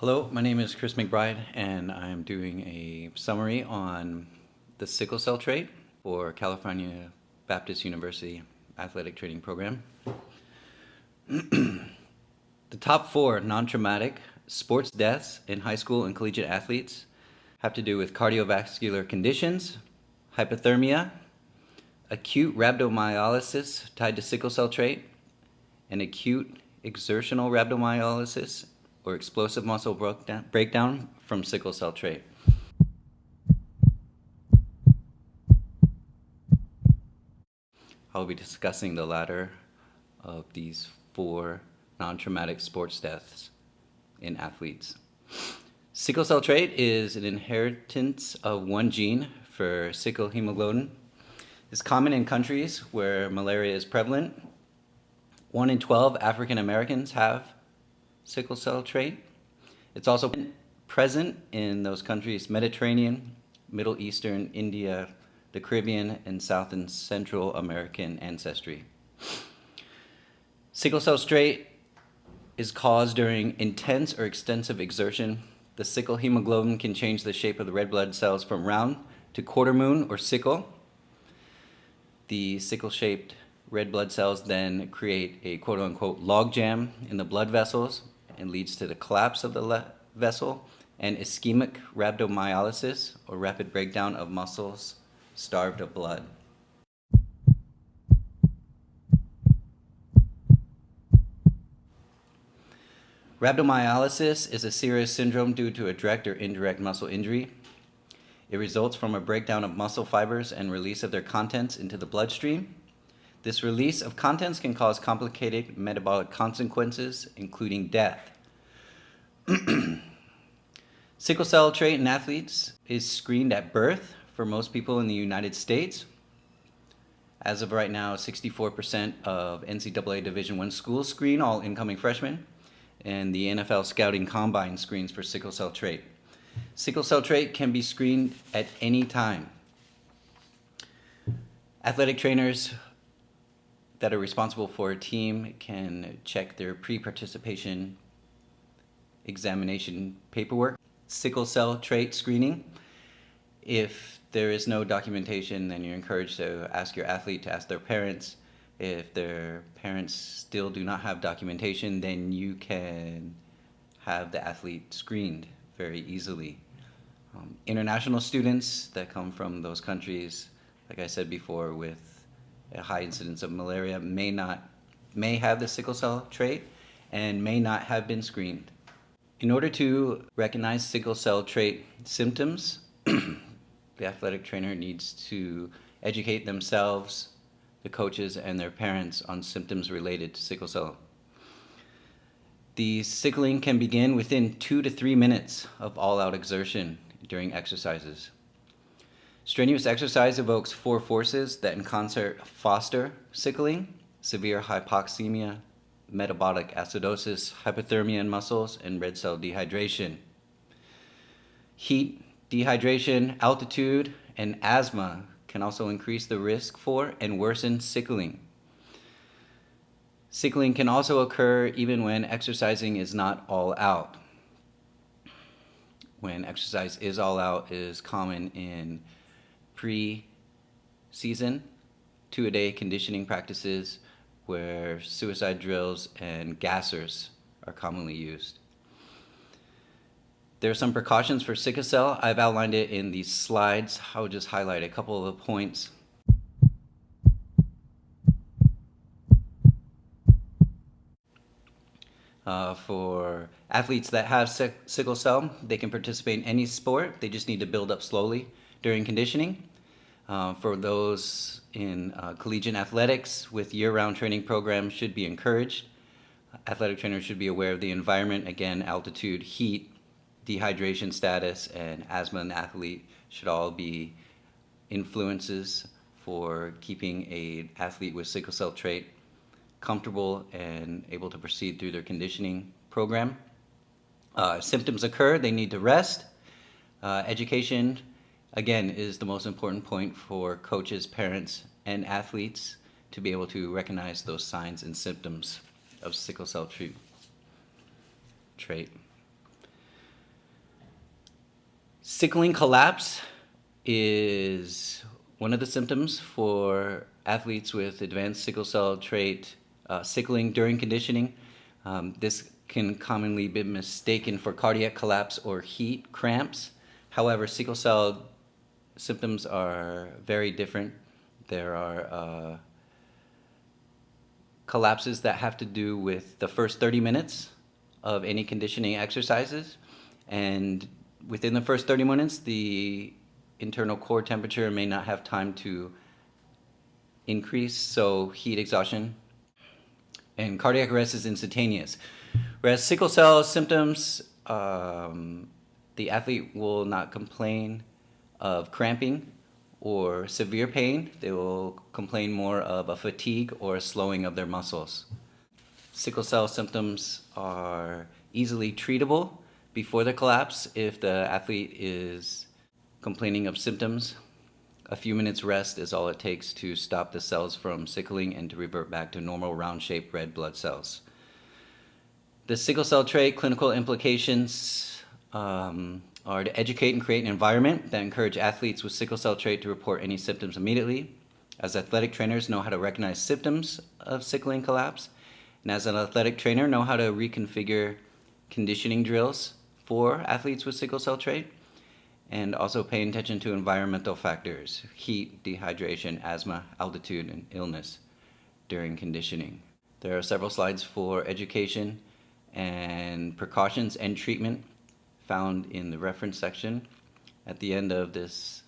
Hello, my name is Chris McBride, and I'm doing a summary on the sickle cell trait for California Baptist University Athletic Training Program. The top 4 non-traumatic sports deaths in high school and collegiate athletes have to do with cardiovascular conditions, hypothermia, acute rhabdomyolysis tied to sickle cell trait, and acute exertional rhabdomyolysis or explosive muscle breakdown from sickle cell trait. I'll be discussing the latter of these 4 non-traumatic sports deaths in athletes. Sickle cell trait is an inheritance of one gene for sickle hemoglobin. It's common in countries where malaria is prevalent. 1 in 12 African Americans have sickle cell trait. It's also present in those countries: Mediterranean, Middle Eastern, India, the Caribbean, and South and Central American ancestry. Sickle cell trait is caused during intense or extensive exertion. The sickle hemoglobin can change the shape of the red blood cells from round to quarter moon or sickle. The sickle-shaped red blood cells then create a quote-unquote logjam in the blood vessels and leads to the collapse of the vessel and ischemic rhabdomyolysis, or rapid breakdown of muscles starved of blood. Rhabdomyolysis is a serious syndrome due to a direct or indirect muscle injury. It results from a breakdown of muscle fibers and release of their contents into the bloodstream. This release of contents can cause complicated metabolic consequences, including death. Sickle cell trait in athletes is screened at birth for most people in the United States. As of right now, 64% of NCAA Division I schools screen all incoming freshmen, and the NFL Scouting Combine screens for sickle cell trait. Sickle cell trait can be screened at any time. Athletic trainers that are responsible for a team can check their pre-participation examination paperwork. Sickle cell trait screening. If there is no documentation, then you're encouraged to ask your athlete to ask their parents. If their parents still do not have documentation, then you can have the athlete screened very easily. International students that come from those countries, like I said before, with a high incidence of malaria may have the sickle cell trait and may not have been screened. In order to recognize sickle cell trait symptoms, the athletic trainer needs to educate themselves, the coaches, and their parents on symptoms related to sickle cell. The sickling can begin within 2 to 3 minutes of all-out exertion during exercises. Strenuous exercise evokes 4 forces that in concert foster sickling: severe hypoxemia, metabolic acidosis, hypothermia in muscles, and red cell dehydration. Heat, dehydration, altitude, and asthma can also increase the risk for and worsen sickling. Sickling can also occur even when exercising is not all out. When exercise is all out, it is common in pre-season, 2-a-day conditioning practices where suicide drills and gassers are commonly used. There are some precautions for sickle cell. I've outlined it in these slides. I will just highlight a couple of the points. For athletes that have sickle cell, they can participate in any sport. They just need to build up slowly during conditioning. For those in collegiate athletics with year-round training programs should be encouraged. Athletic trainers should be aware of the environment. Again, altitude, heat, dehydration status, and asthma in the athlete should all be influences for keeping an athlete with sickle cell trait comfortable and able to proceed through their conditioning program. Symptoms occur, they need to rest. Education, again, is the most important point for coaches, parents, and athletes to be able to recognize those signs and symptoms of sickle cell trait. Sickling collapse is one of the symptoms for athletes with advanced sickle cell trait sickling during conditioning. This can commonly be mistaken for cardiac collapse or heat cramps. However, sickle cell symptoms are very different. There are collapses that have to do with the first 30 minutes of any conditioning exercises. And within the first 30 minutes, the internal core temperature may not have time to increase, so heat exhaustion. And cardiac arrest is instantaneous. Whereas sickle cell symptoms, the athlete will not complain of cramping or severe pain. They will complain more of a fatigue or a slowing of their muscles. Sickle cell symptoms are easily treatable before the collapse if the athlete is complaining of symptoms. A few minutes rest is all it takes to stop the cells from sickling and to revert back to normal round-shaped red blood cells. The sickle cell trait clinical implications are to educate and create an environment that encourage athletes with sickle cell trait to report any symptoms immediately, as athletic trainers know how to recognize symptoms of sickling collapse, and as an athletic trainer know how to reconfigure conditioning drills for athletes with sickle cell trait, and also paying attention to environmental factors, heat, dehydration, asthma, altitude, and illness during conditioning. There are several slides for education and precautions and treatment found in the reference section at the end of this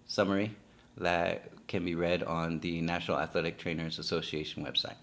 summary that can be read on the National Athletic Trainers Association website.